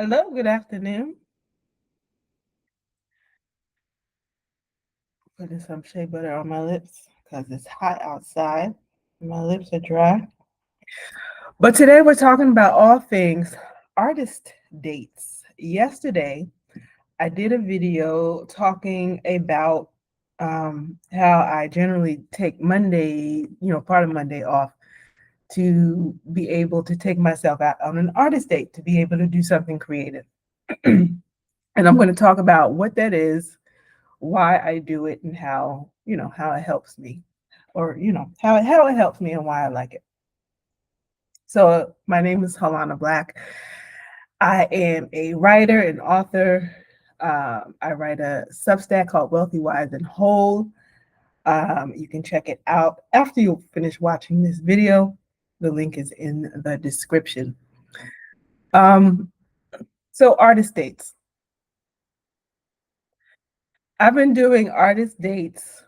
Hello, good afternoon. Putting some shea butter on my lips because it's hot outside. My lips are dry. But today we're talking about all things artist dates. Yesterday, I did a video talking about how I generally take Monday, part of Monday off to be able to take myself out on an artist date, to be able to do something creative. And I'm going to talk about what that is, why I do it, and how it helps me, or how it helps me and why I like it. So my name is Halana Black. I am a writer and author. I write a Substack called Wealthy, Wise, and Whole. You can check it out after you finish watching this video. The link is in the description. Um, so artist dates. I've been doing artist dates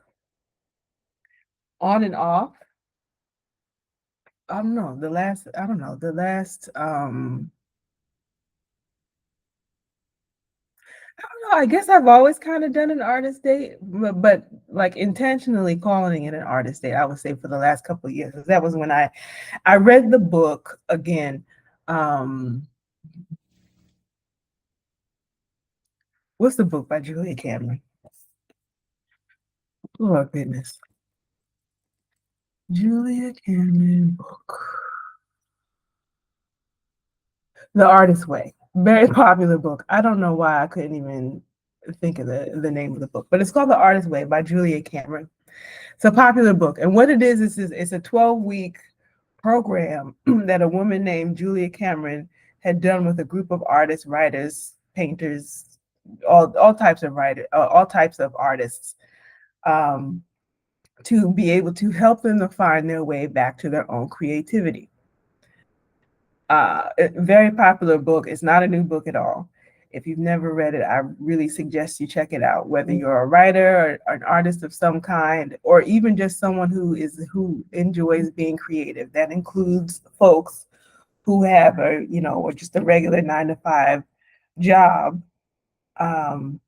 on and off. I don't know, the last I don't know, I guess I've always kind of done an artist date, but like intentionally calling it an artist date, I would say for the last couple of years. 'Cause that was when I read the book again. Um what's the book by Julia Cameron? Oh goodness. Julia Cameron book. The Artist's Way. Very popular book. I don't know why I couldn't even think of the name of the book, but it's called The Artist's Way by Julia Cameron. It's a popular book. And what it is it's a 12-week program that a woman named Julia Cameron had done with a group of artists, writers, painters, all types of writers, all types of artists, um, to be able to help them to find their way back to their own creativity. A very popular book. It's not a new book at all. If you've never read it, I really suggest you check it out. Whether you're a writer or an artist of some kind, or even just someone who enjoys being creative. That includes folks who have or just a regular 9 to 5 job, um,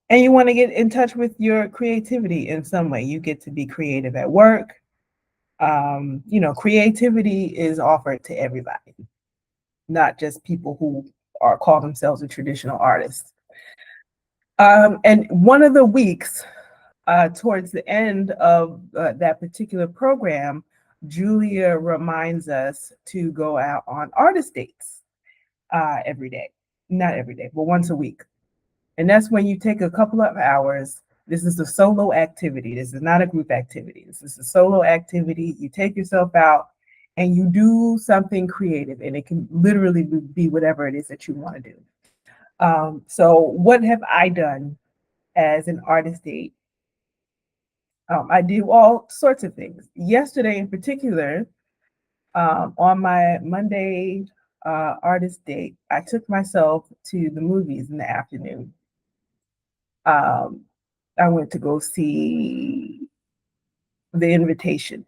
and you want to get in touch with your creativity in some way. You get to be creative at work. Creativity is offered to everybody, not just people who are call themselves a traditional artist. And one of the weeks, towards the end of that particular program, Julia reminds us to go out on artist dates every day. Not every day, but once a week. And that's when you take a couple of hours. This is a solo activity. This is not a group activity. This is a solo activity. You take yourself out and you do something creative, and it can literally be whatever it is that you want to do. So, what have I done as an artist date? I do all sorts of things. Yesterday, in particular, on my Monday artist date, I took myself to the movies in the afternoon. Um, I went to go see The Invitation,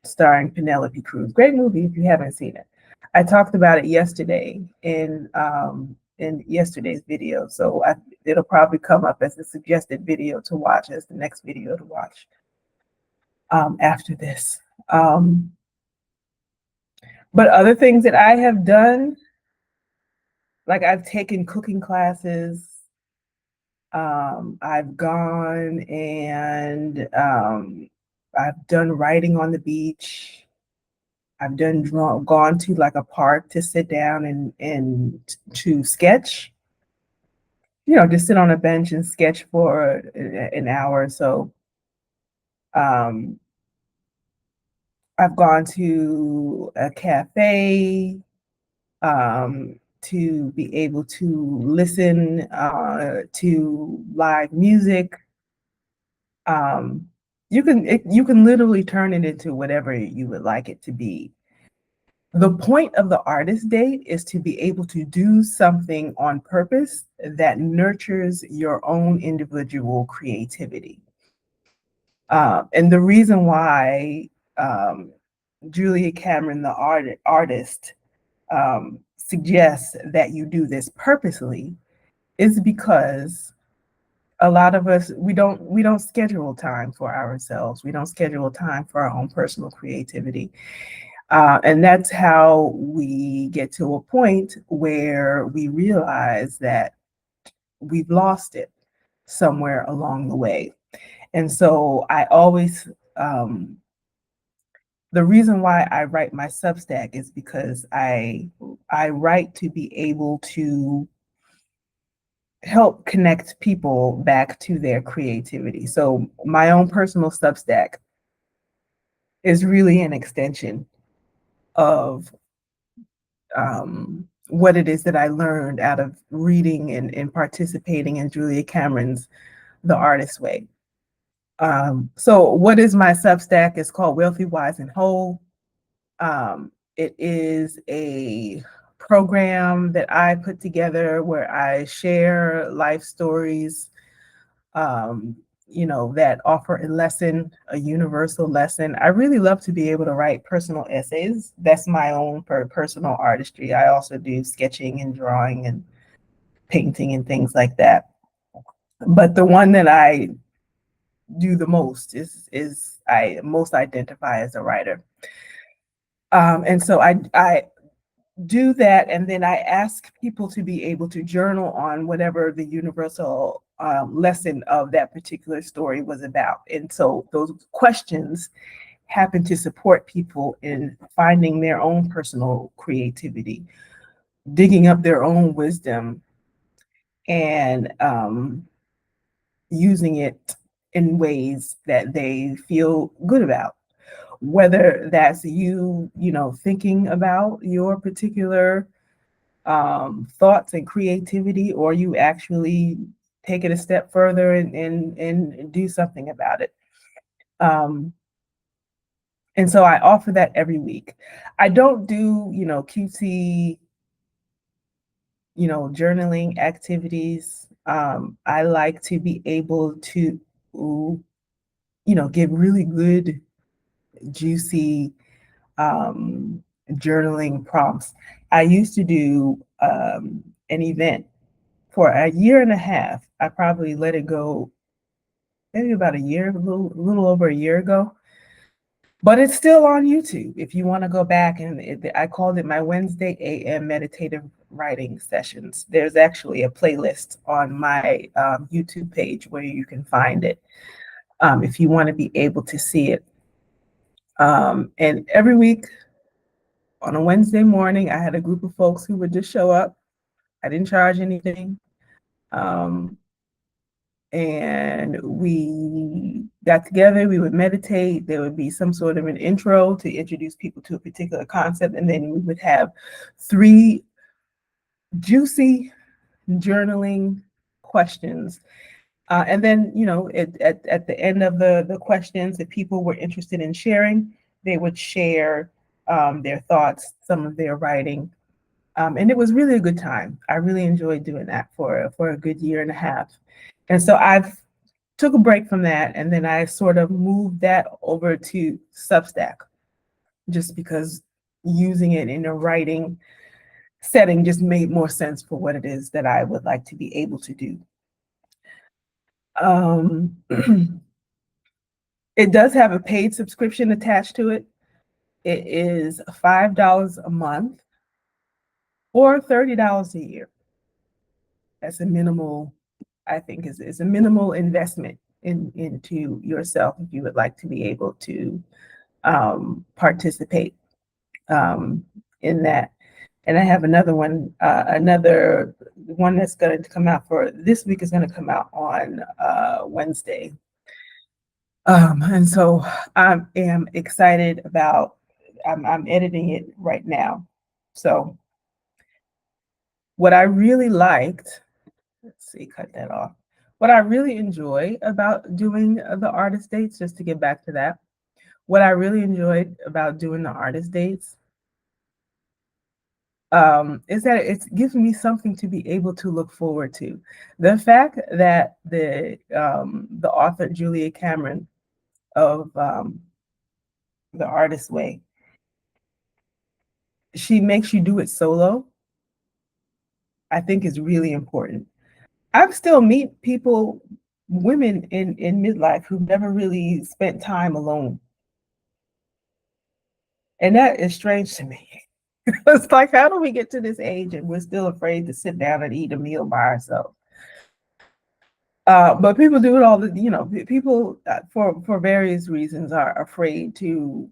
starring Penelope Cruz. Great movie if you haven't seen it. I talked about it yesterday in yesterday's video, so it'll probably come up as a suggested video to watch, as the next video to watch after this. But other things that I have done, like I've taken cooking classes. I've gone and I've done writing on the beach. I've gone to like a park to sit down and to sketch. Just sit on a bench and sketch for an hour or so. Um, I've gone to a cafe to be able to listen to live music. Um, you can literally turn it into whatever you would like it to be. The point of the artist date is to be able to do something on purpose that nurtures your own individual creativity. And the reason why Julia Cameron, the artist, suggest that you do this purposely is because a lot of us we don't schedule time for ourselves. We don't schedule time for our own personal creativity. And that's how we get to a point where we realize that we've lost it somewhere along the way. And so I always, the reason why I write my Substack is because I write to be able to help connect people back to their creativity. So my own personal Substack is really an extension of what it is that I learned out of reading and participating in Julia Cameron's The Artist Way. So what is my Substack? It's called Wealthy, Wise, and Whole. It is a program that I put together where I share life stories, um, that offer a lesson, a universal lesson. I really love to be able to write personal essays. That's my own personal artistry. I also do sketching and drawing and painting and things like that. But the one that I do the most is I most identify as a writer. And so I do that, and then I ask people to be able to journal on whatever the universal lesson of that particular story was about. And so those questions happen to support people in finding their own personal creativity, digging up their own wisdom, and using it in ways that they feel good about. Whether that's thinking about your particular thoughts and creativity, or you actually take it a step further and do something about it. Um, and so I offer that every week. I don't do, cutesy, journaling activities. I like to be able to, give really good, juicy journaling prompts. I used to do an event for a year and a half. I probably let it go maybe about a little over a year ago. But it's still on YouTube if you want to go back. And I called it my Wednesday AM meditative writing sessions. There's actually a playlist on my YouTube page where you can find it if you want to be able to see it. And every week on a Wednesday morning, I had a group of folks who would just show up. I didn't charge anything. Um, and we got together, we would meditate. There would be some sort of an intro to introduce people to a particular concept, and then we would have 3 juicy journaling questions. And then, at the end of the questions, if people were interested in sharing, they would share their thoughts, some of their writing. And it was really a good time. I really enjoyed doing that for a good year and a half. And so I've took a break from that, and then I sort of moved that over to Substack, just because using it in a writing setting just made more sense for what it is that I would like to be able to do. It does have a paid subscription attached to it. It is $5 a month or $30 a year. That's a minimal, I think is a minimal investment into yourself if you would like to be able to participate in that. And I have another one that's going to come out for this week is going to come out on Wednesday. And so I am excited about, I'm editing it right now. So what I really liked, let's see, cut that off. What I really enjoy about doing the artist dates, just to get back to that, what I really enjoyed about doing the artist dates is that it gives me something to be able to look forward to. The fact that the author Julia Cameron of The Artist Way she makes you do it solo, I think is really important. I still meet people, women in midlife who've never really spent time alone. And that is strange to me. It's like, how do we get to this age and we're still afraid to sit down and eat a meal by ourselves? But people do it all the, people for various reasons are afraid to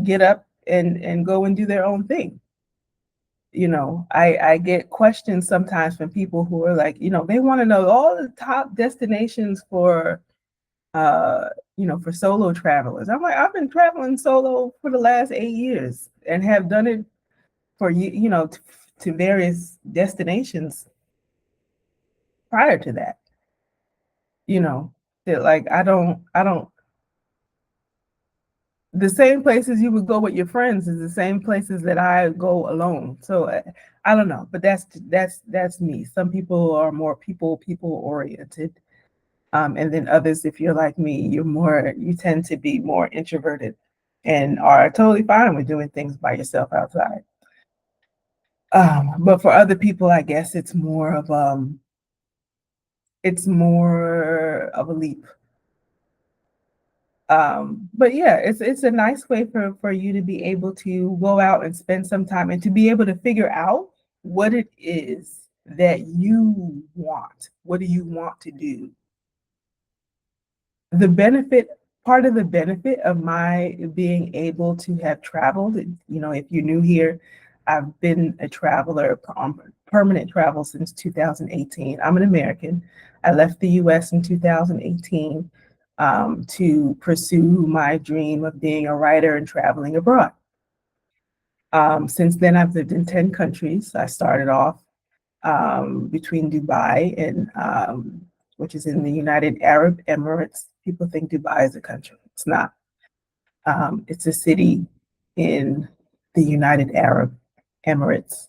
get up and go and do their own thing. I get questions sometimes from people who are like, they want to know all the top destinations uh, for solo travelers. I'm like, I've been traveling solo for the last 8 years and have done it for to various destinations prior to that. You know, that like I don't the same places you would go with your friends is the same places that I go alone. So I don't know, but that's me. Some people are more people oriented, and then others, if you're like me, you tend to be more introverted, and are totally fine with doing things by yourself outside. But for other people, I guess it's more of a leap. But yeah, it's a nice way for you to be able to go out and spend some time and to be able to figure out what it is that you want. What do you want to do? The benefit, part of the benefit of my being able to have traveled, if you're new here, I've been a traveler, permanent travel since 2018. I'm an American. I left the US in 2018 to pursue my dream of being a writer and traveling abroad. Since then, I've lived in 10 countries. I started off between Dubai and which is in the United Arab Emirates. People think Dubai is a country. It's not. It's a city in the United Arab Emirates.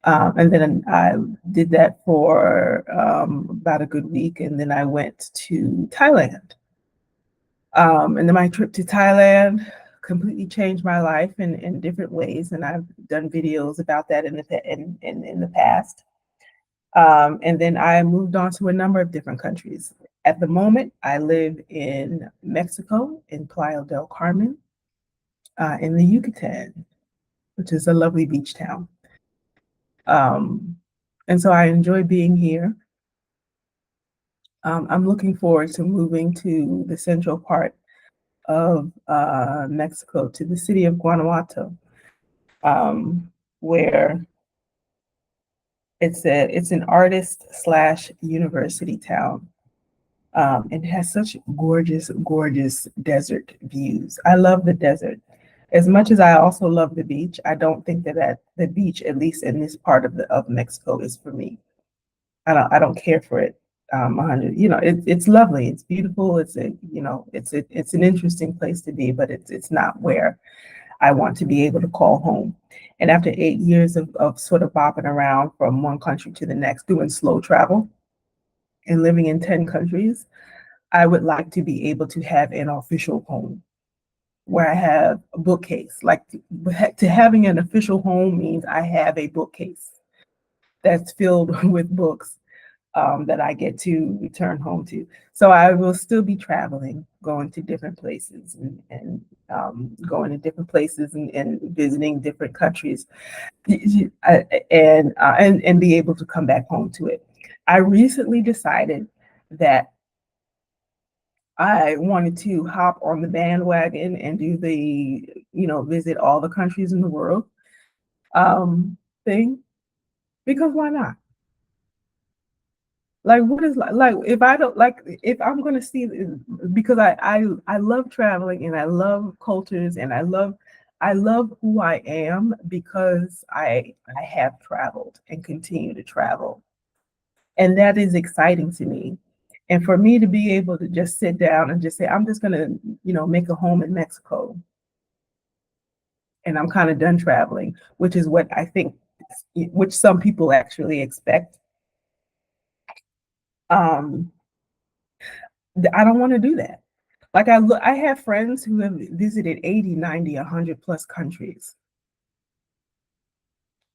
And then I did that for about a good week, and then I went to Thailand. And then my trip to Thailand completely changed my life in different ways, and I've done videos about that in the past. And then I moved on to a number of different countries. At the moment, I live in Mexico, in Playa del Carmen, in the Yucatan, which is a lovely beach town. Um, and so I enjoy being here. I'm looking forward to moving to the central part of Mexico, to the city of Guanajuato, where it's an artist slash university town. It has such gorgeous, gorgeous desert views. I love the desert. As much as I also love the beach, I don't think that the beach, at least in this part of Mexico, is for me. I don't care for it. 100. It's lovely. It's beautiful. It's an interesting place to be, but it's not where I want to be able to call home. And after 8 years of sort of bopping around from one country to the next, doing slow travel and living in 10 countries, I would like to be able to have an official home where I have a bookcase. Like to having an official home means I have a bookcase that's filled with books that I get to return home to. So I will still be traveling, going to different places and going to different places and visiting different countries, and be able to come back home to it. I recently decided that I wanted to hop on the bandwagon and do visit all the countries in the world thing, because why not? Like, what is like if I don't like if I'm gonna see, because I love traveling and I love cultures and I love who I am because I have traveled and continue to travel, and that is exciting to me. And for me to be able to just sit down and just say, I'm just gonna, make a home in Mexico, and I'm kind of done traveling, which is what I think, which some people actually expect. Um, I don't want to do that. Like I have friends who have visited 80, 90, 100 plus countries.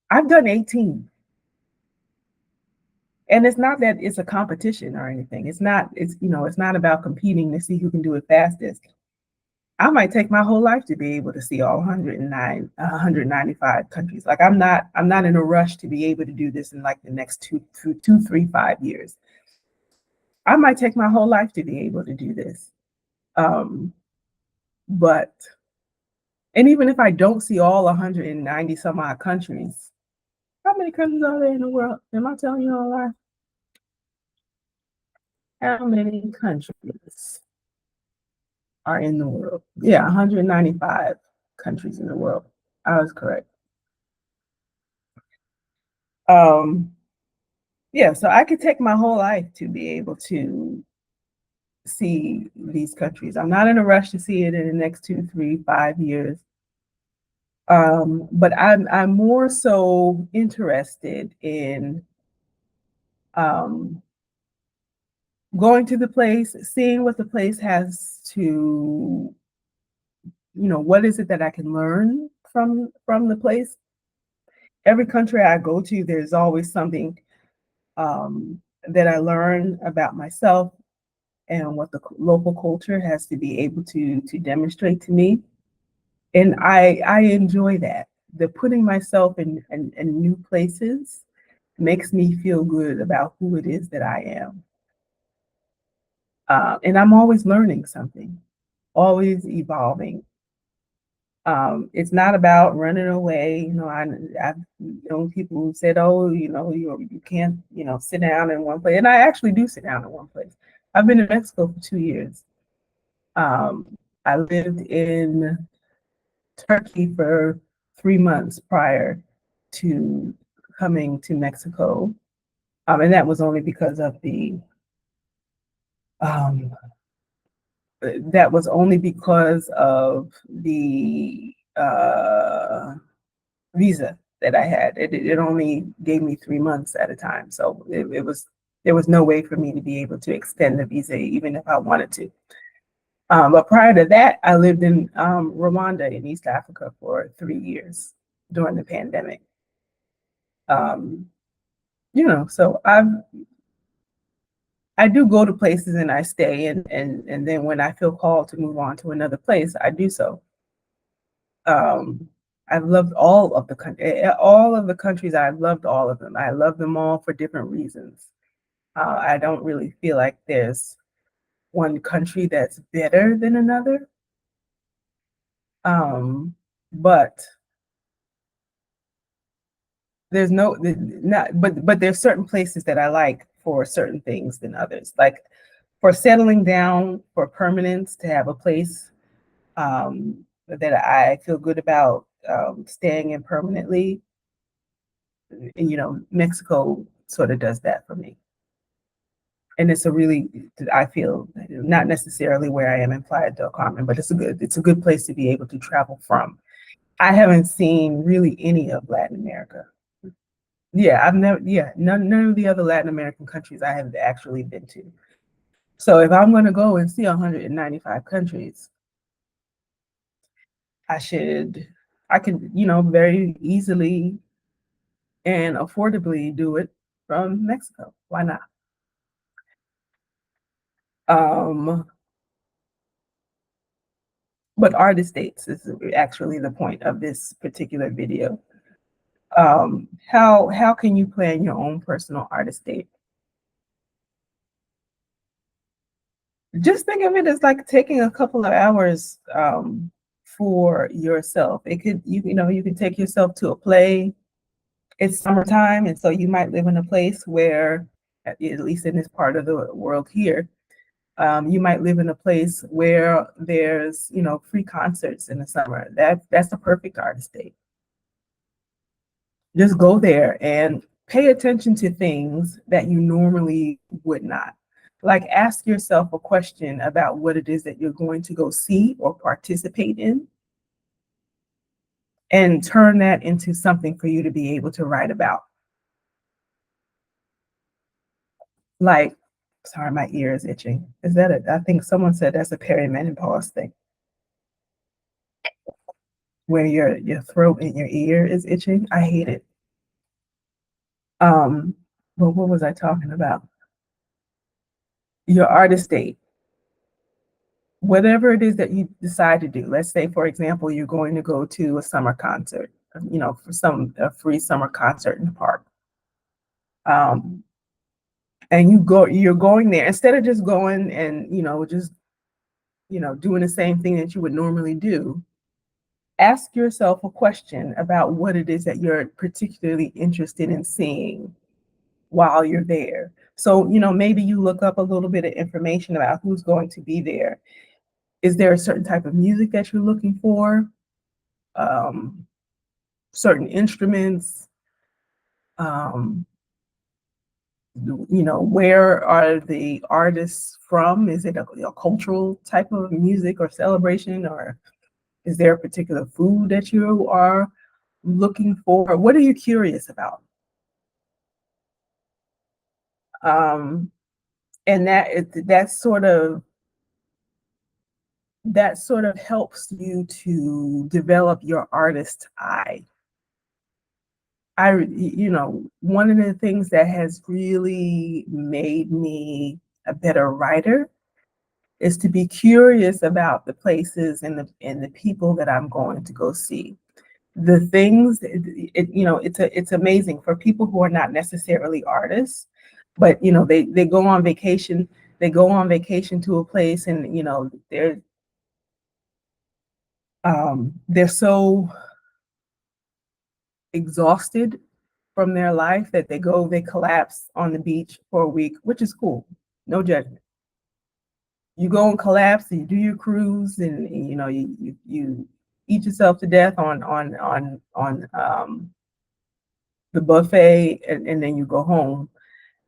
I've done 18. And it's not that it's a competition or anything. It's not about competing to see who can do it fastest. I might take my whole life to be able to see all 109, 195 countries. Like I'm not in a rush to be able to do this in like the next 3, 5 years. I might take my whole life to be able to do this. Um, but and even if I don't see all 190 some odd countries, how many countries are there in the world? Am I telling you a lie? How many countries are in the world? Yeah, 195 countries in the world. I was correct. Um, yeah, so I could take my whole life to be able to see these countries. I'm not in a rush to see it in the next 2, 3, 5 years. But I'm more so interested in um, going to the place, seeing what the place has to, what is it that I can learn from the place. Every country I go to, there's always something that I learn about myself and what the local culture has to be able to demonstrate to me. And I enjoy that. The putting myself in new places makes me feel good about who it is that I am. And I'm always learning something, always evolving. It's not about running away. I've known people who said, "Oh, you can't, sit down in one place." And I actually do sit down in one place. I've been in Mexico for 2 years. I lived in Turkey for 3 months prior to coming to Mexico, and that was only because of the um, that was only because of the visa that I had. It only gave me 3 months at a time, so it was there was no way for me to be able to extend the visa even if I wanted to. But prior to that, I lived in Rwanda in East Africa for 3 years during the pandemic. Um, so I do go to places and I stay, and then when I feel called to move on to another place, I do so. Um, I've loved all of the countries. I've loved all of them. I love them all for different reasons. I don't really feel like there's one country that's better than another. But there's no not but there's certain places that I like for certain things than others. Like for settling down for permanence, to have a place that I feel good about staying in permanently. Mexico sort of does that for me. And it's a really, I feel, not necessarily where I am in Playa del Carmen, but it's a good place to be able to travel from. I haven't seen really any of Latin America. Yeah, none of the other Latin American countries I have actually been to. So if I'm going to go and see 195 countries, I could, very easily and affordably do it from Mexico. Why not? Um, but artist dates is actually the point of this particular video. How can you plan your own personal artist date? Just think of it as like taking a couple of hours for yourself. It could you can take yourself to a play. It's summertime, and so you might live in a place where, at least in this part of the world here, you might live in a place where there's free concerts in the summer. That's a perfect artist date. Just go there and pay attention to things that you normally would not. Like ask yourself a question about what it is that you're going to go see or participate in, and turn that into something for you to be able to write about. Like Sorry, my ear is itching. Is that it? I think someone said that's a perimenopause thing, where your throat and your ear is itching. I hate it. Um, well, what was I talking about? Your artist date. Whatever it is that you decide to do. Let's say, for example, you're going to go to a summer concert, for a free summer concert in the park. And you're going there instead of just going and just doing the same thing that you would normally do. Ask yourself a question about what it is that you're particularly interested in seeing while you're there. So, maybe you look up a little bit of information about who's going to be there. Is there a certain type of music that you're looking for? Um, Certain instruments? Um, where are the artists from? Is it a cultural type of music or celebration, or is there a particular food that you are looking for? What are you curious about? Um, and that sort of helps you to develop your artist eye. One of the things that has really made me a better writer is to be curious about the places and the people that I'm going to go see. The things, it's amazing for people who are not necessarily artists, but they go on vacation. They go on vacation to a place, and they're so exhausted from their life that they collapse on the beach for a week, which is cool. No judgment. You go and collapse, and you do your cruise, and you eat yourself to death on the buffet, and then you go home.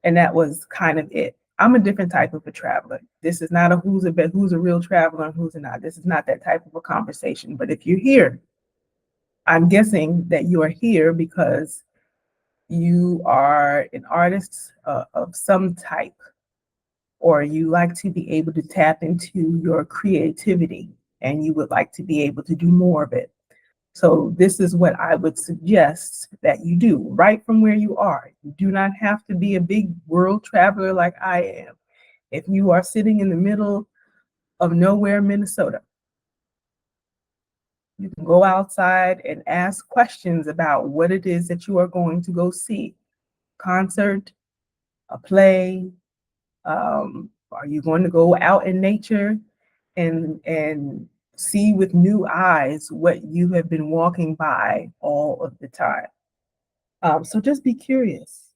And that was kind of it. I'm a different type of a traveler. This is not a who's a real traveler and who's not. This is not that type of a conversation. But if you're here, I'm guessing that you are here because you are an artist of some type, or you like to be able to tap into your creativity and you would like to be able to do more of it. So this is what I would suggest that you do right from where you are. You do not have to be a big world traveler like I am. If you are sitting in the middle of nowhere, Minnesota, you can go outside and ask questions about what it is that you are going to go see. Concert, a play, are you going to go out in nature and see with new eyes what you have been walking by all of the time? So just be curious.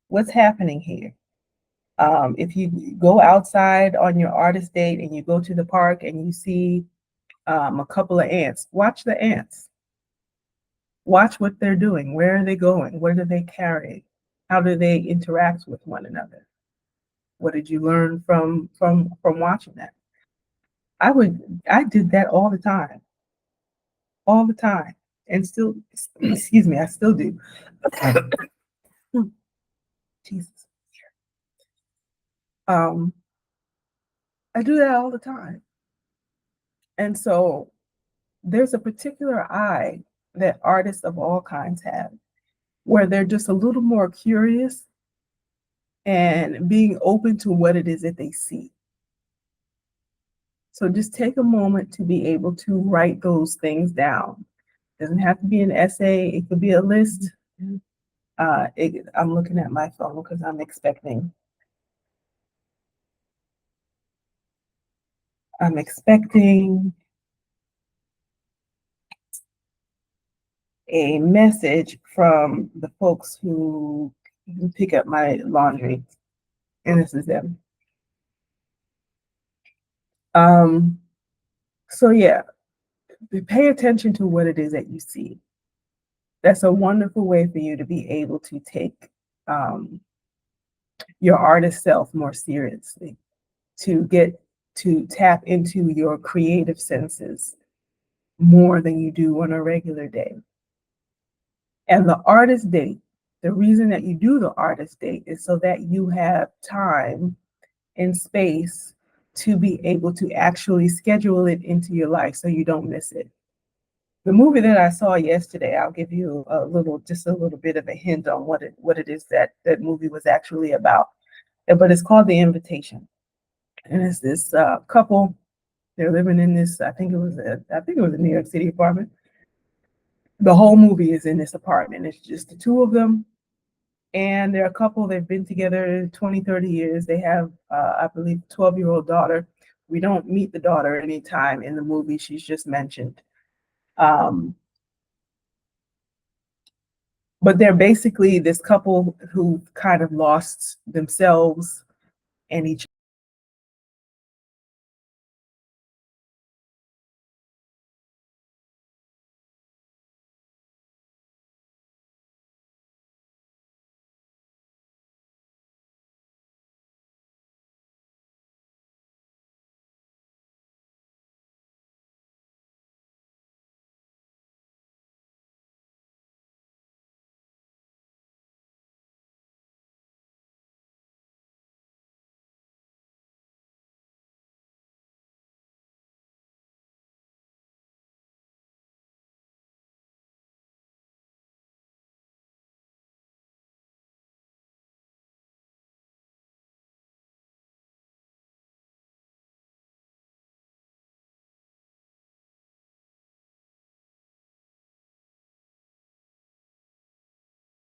What's happening here? If you go outside on your artist date and you go to the park and you see a couple of ants, watch the ants. Watch what they're doing. Where are they going? What are they carrying? How do they interact with one another? What did you learn from watching that? I did that all the time, and still, excuse me, I still do. Jesus, um, I do that all the time, and so there's a particular eye that artists of all kinds have, where they're just a little more curious and being open to what it is that they see. So just take a moment to be able to write those things down. It doesn't have to be an essay. It could be a list. I'm looking at my phone because I'm expecting a message from the folks who pick up my laundry, and this is them. So yeah, pay attention to what it is that you see. That's a wonderful way for you to be able to take your artist self more seriously, to get to tap into your creative senses more than you do on a regular day. And the artist date, the reason that you do the artist date is so that you have time and space to be able to actually schedule it into your life so you don't miss it. The movie that I saw yesterday, I'll give you just a little bit of a hint on what it is that that movie was actually about. But it's called The Invitation, and it's this couple. They're living in this. I think it was a New York City apartment. The whole movie is in this apartment. It's just the two of them, and they're a couple. They've been together 20, 30 years. They have, I believe, 12-year-old daughter. We don't meet the daughter anytime in the movie. She's just mentioned. Um, but they're basically this couple who kind of lost themselves and each